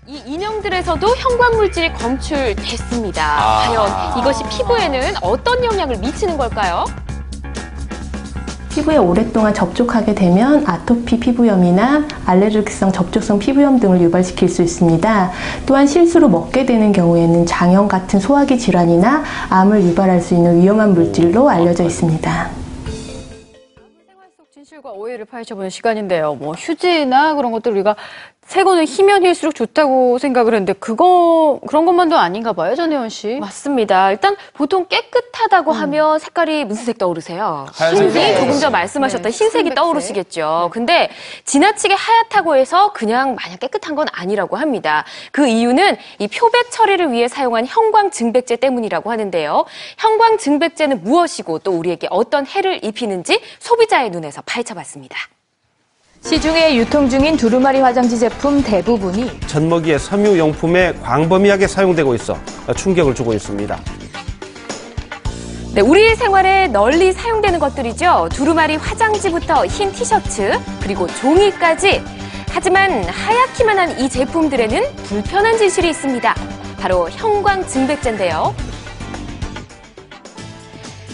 이 인형들에서도 형광물질이 검출됐습니다. 과연 이것이 피부에는 어떤 영향을 미치는 걸까요? 피부에 오랫동안 접촉하게 되면 아토피 피부염이나 알레르기성 접촉성 피부염 등을 유발시킬 수 있습니다. 또한 실수로 먹게 되는 경우에는 장염 같은 소화기 질환이나 암을 유발할 수 있는 위험한 물질로 알려져 있습니다. 생활 속 진실과 오해를 파헤쳐보는 시간인데요. 휴지나 그런 것들 우리가 새 거는 희면 hil수록 좋다고 생각을 했는데 그런 것만도 아닌가 봐요, 전혜원 씨. 맞습니다. 일단 보통 깨끗하다고 하면 색깔이 무슨 색 떠오르세요? 하얀색. 조금 전 말씀하셨던 흰색이 흰색색. 떠오르시겠죠. 근데 지나치게 하얗다고 해서 그냥 마냥 깨끗한 건 아니라고 합니다. 그 이유는 이 표백 처리를 위해 사용한 형광증백제 때문이라고 하는데요. 형광증백제는 무엇이고 또 우리에게 어떤 해를 입히는지 소비자의 눈에서 파헤쳐봤습니다. 시중에 유통 중인 두루마리 화장지 제품 대부분이 젖먹이의 섬유용품에 광범위하게 사용되고 있어 충격을 주고 있습니다. 네, 우리 생활에 널리 사용되는 것들이죠. 두루마리 화장지부터 흰 티셔츠, 그리고 종이까지. 하지만 하얗기만 한 이 제품들에는 불편한 진실이 있습니다. 바로 형광증백제인데요.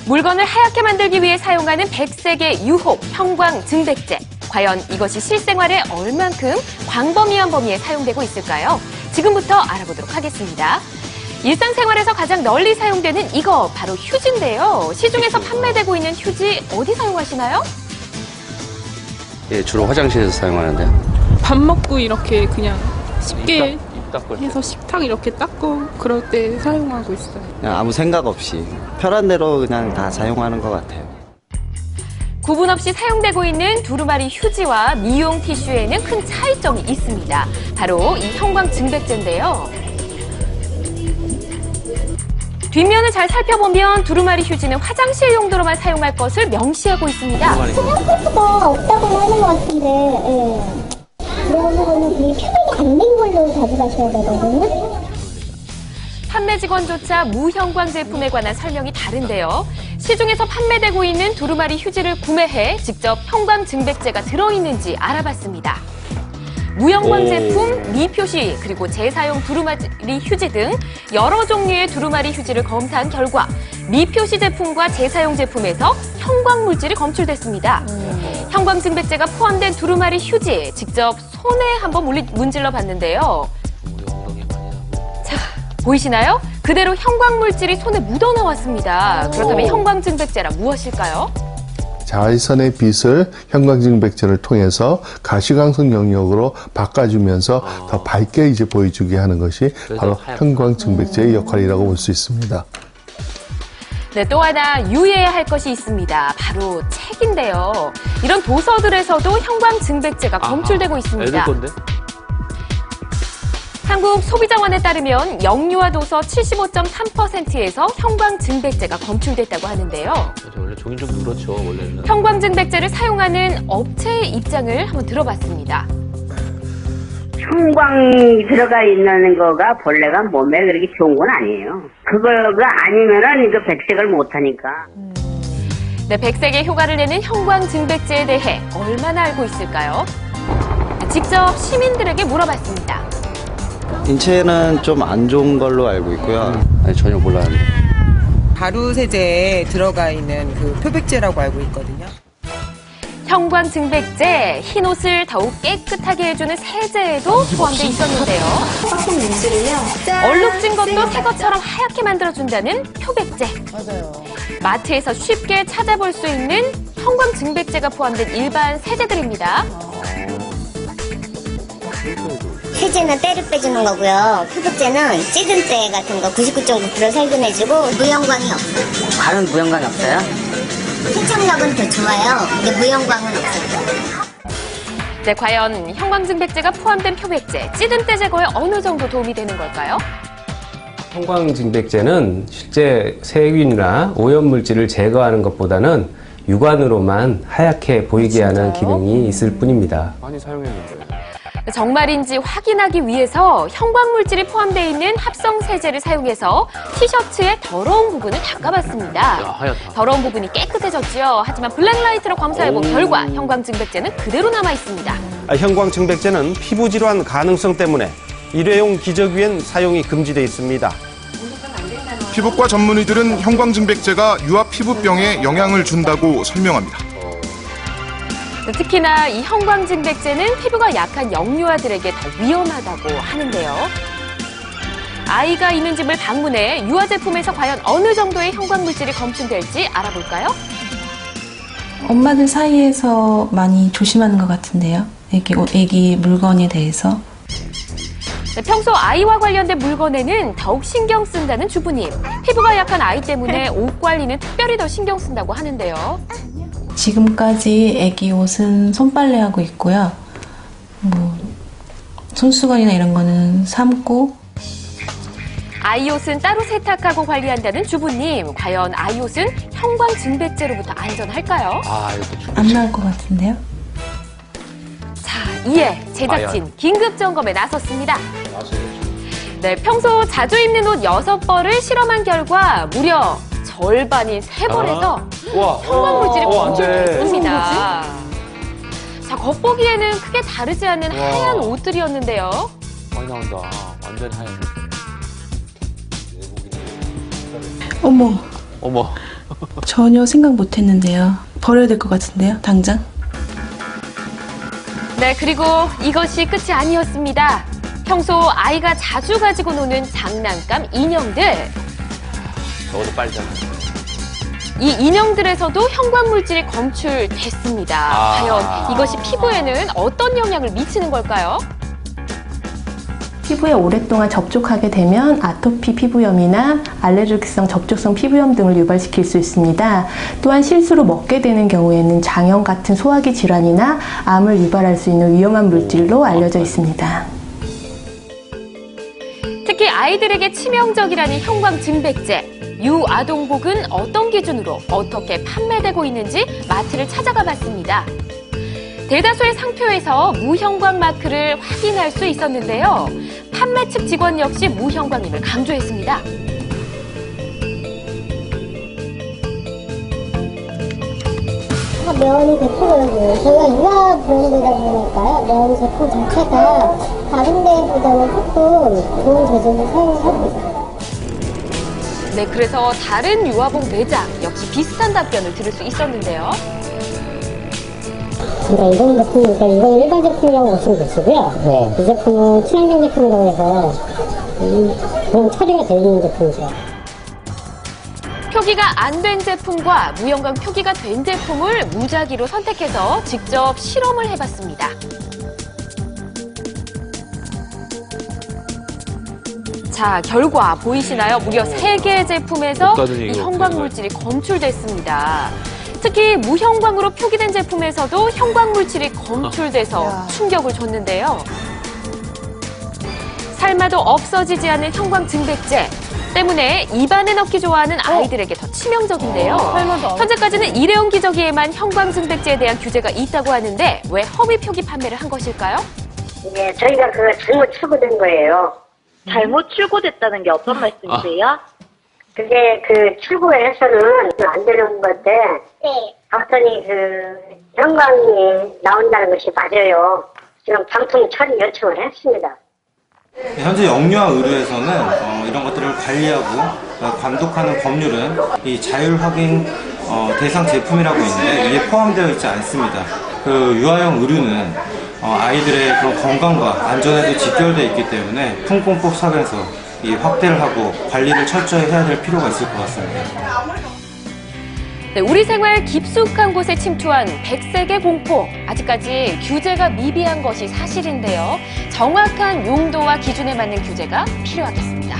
물건을 하얗게 만들기 위해 사용하는 백색의 유혹, 형광증백제. 과연 이것이 실생활에 얼만큼 광범위한 범위에 사용되고 있을까요? 지금부터 알아보도록 하겠습니다. 일상생활에서 가장 널리 사용되는 이거 바로 휴지인데요. 시중에서 판매되고 있는 휴지 어디 사용하시나요? 예, 주로 화장실에서 사용하는데요. 밥 먹고 이렇게 그냥 쉽게 입 닦을 때. 해서 식탁 이렇게 닦고 그럴 때 사용하고 있어요. 그냥 아무 생각 없이 편한 대로 그냥 다 사용하는 것 같아요. 구분 없이 사용되고 있는 두루마리 휴지와 미용 티슈에는 큰 차이점이 있습니다. 바로 이 형광증백제인데요. 뒷면을 잘 살펴보면 두루마리 휴지는 화장실 용도로만 사용할 것을 명시하고 있습니다. 생각보다 없다고 하는 것 같은데, 그런 거는 이 표백이 안 된 걸로 가져가셔야 되거든요. 판매 직원조차 무형광 제품에 관한 설명이 다른데요. 시중에서 판매되고 있는 두루마리 휴지를 구매해 직접 형광증백제가 들어있는지 알아봤습니다. 무형광 제품, 미표시, 그리고 재사용 두루마리 휴지 등 여러 종류의 두루마리 휴지를 검사한 결과 미표시 제품과 재사용 제품에서 형광물질이 검출됐습니다. 형광증백제가 포함된 두루마리 휴지 직접 손에 한번 문질러 봤는데요. 자, 보이시나요? 그대로 형광물질이 손에 묻어나왔습니다. 그렇다면 형광증백제란 무엇일까요? 자외선의 빛을 형광증백제를 통해서 가시광선 영역으로 바꿔주면서 더 밝게 이제 보여주게 하는 것이 바로 형광증백제의 역할이라고 볼 수 있습니다. 네, 또 하나 유의해야 할 것이 있습니다. 바로 책인데요. 이런 도서들에서도 형광증백제가 검출되고 있습니다. 애들 건데? 한국소비자원에 따르면 영유아 도서 75.3%에서 형광증백제가 검출됐다고 하는데요. 원래 종이 좀 그렇죠, 원래는. 형광증백제를 사용하는 업체의 입장을 한번 들어봤습니다. 형광이 들어가 있는 거가 본래가 몸에 그렇게 좋은 건 아니에요. 그거가 아니면은 이거 백색을 못 하니까. 네, 백색의 효과를 내는 형광증백제에 대해 얼마나 알고 있을까요? 직접 시민들에게 물어봤습니다. 인체에는 좀 안 좋은 걸로 알고 있고요. 아니, 전혀 몰랐는데. 가루 세제에 들어가 있는 그 표백제라고 알고 있거든요. 형광증백제, 흰옷을 더욱 깨끗하게 해주는 세제에도 포함되어 있었는데요. 얼룩진 것도 새 것처럼 하얗게 만들어준다는 표백제. 맞아요. 마트에서 쉽게 찾아볼 수 있는 형광증백제가 포함된 일반 세제들입니다. 세제는 때를 빼주는 거고요. 표백제는 찌든 때 같은 거 99.9% 살균해주고 무형광이 없어요. 다른 무형광이 없어요? 세척력은 더 좋아요. 근데 무형광은 없어요. 네, 과연 형광증백제가 포함된 표백제, 찌든 때 제거에 어느 정도 도움이 되는 걸까요? 형광증백제는 실제 세균이나 오염물질을 제거하는 것보다는 육안으로만 하얗게 보이게 하는 기능이 있을 뿐입니다. 많이 사용했는데. 정말인지 확인하기 위해서 형광물질이 포함되어 있는 합성 세제를 사용해서 티셔츠의 더러운 부분을 닦아봤습니다. 야, 하얗다. 더러운 부분이 깨끗해졌죠. 하지만 블랙라이트로 검사해본 결과 형광증백제는 그대로 남아있습니다. 형광증백제는 피부 질환 가능성 때문에 일회용 기저귀엔 사용이 금지돼 있습니다. 피부과 전문의들은 형광증백제가 유아 피부병에 영향을 준다고 설명합니다. 특히나 이 형광증백제는 피부가 약한 영유아들에게 더 위험하다고 하는데요. 아이가 있는 집을 방문해 유아 제품에서 과연 어느 정도의 형광물질이 검출될지 알아볼까요? 엄마들 사이에서 많이 조심하는 것 같은데요. 애기 물건에 대해서. 평소 아이와 관련된 물건에는 더욱 신경 쓴다는 주부님. 피부가 약한 아이 때문에 옷 관리는 특별히 더 신경 쓴다고 하는데요. 지금까지 애기 옷은 손빨래하고 있고요. 손수건이나 이런 거는 삶고. 아이 옷은 따로 세탁하고 관리한다는 주부님. 과연 아이 옷은 형광증백제로부터 안전할까요? 안 나올 것 같은데요. 자, 이에 제작진 긴급 점검에 나섰습니다. 네, 평소 자주 입는 옷 6벌을 실험한 결과 무려 절반인 3벌에서 형광물질이 검출됐습니다. 자, 겉보기에는 크게 다르지 않은 하얀 옷들이었는데요. 많이 나온다. 완전 하얀. 어머. 전혀 생각 못 했는데요. 버려야 될 것 같은데요, 당장. 네, 그리고 이것이 끝이 아니었습니다. 평소 아이가 자주 가지고 노는 장난감 인형들. 저것도 빨잖아. 이 인형들에서도 형광물질이 검출됐습니다. 과연 이것이 피부에는 어떤 영향을 미치는 걸까요? 피부에 오랫동안 접촉하게 되면 아토피 피부염이나 알레르기성 접촉성 피부염 등을 유발시킬 수 있습니다. 또한 실수로 먹게 되는 경우에는 장염 같은 소화기 질환이나 암을 유발할 수 있는 위험한 물질로 알려져 있습니다. 특히 아이들에게 치명적이라는 형광증백제. 유아동복은 어떤 기준으로 어떻게 판매되고 있는지 마트를 찾아가 봤습니다. 대다수의 상표에서 무형광 마크를 확인할 수 있었는데요. 판매 측 직원 역시 무형광임을 강조했습니다. 면 100%거든요. 저희가 유아 브랜드다 보니까요. 면 제품 자체가 다른 데보다는 조금 좋은 재질을 사용하고 있어요. 네, 그래서 다른 유아복 매장 역시 비슷한 답변을 들을 수 있었는데요. 그러니까 이런 제품이니까 이건 일반 제품이라고 보시면 되시고요. 이 제품은 친환경 제품이라고 해서 그런 처리가 되어 있는 제품이죠. 표기가 안 된 제품과 무형광 표기가 된 제품을 무작위로 선택해서 직접 실험을 해봤습니다. 자, 결과 보이시나요? 무려 3개의 제품에서 이 형광물질이 검출됐습니다. 특히 무형광으로 표기된 제품에서도 형광물질이 검출돼서 충격을 줬는데요. 삶아도 없어지지 않는 형광증백제 때문에 입안에 넣기 좋아하는 아이들에게 더 치명적인데요. 현재까지는 일회용 기저귀에만 형광증백제에 대한 규제가 있다고 하는데 왜 허위 표기 판매를 한 것일까요? 네, 저희가 그거 잘못 출고된 거예요. 잘못 출고됐다는 게 어떤 말씀이세요? 그게 출고해서는 안 되는 건데, 봤더니 형광이 나온다는 것이 맞아요. 지금 방통 처리 요청을 했습니다. 현재 영유아 의료에서는 이런 것들을 관리하고 감독하는 법률은 이 자율 확인 대상 제품이라고 있는데 이에 포함되어 있지 않습니다. 유아용 의류는 아이들의 그런 건강과 안전에도 직결되어 있기 때문에 품공법 상에서 이 확대를 하고 관리를 철저히 해야 될 필요가 있을 것 같습니다. 네, 우리 생활 깊숙한 곳에 침투한 백색의 공포. 아직까지 규제가 미비한 것이 사실인데요. 정확한 용도와 기준에 맞는 규제가 필요하겠습니다.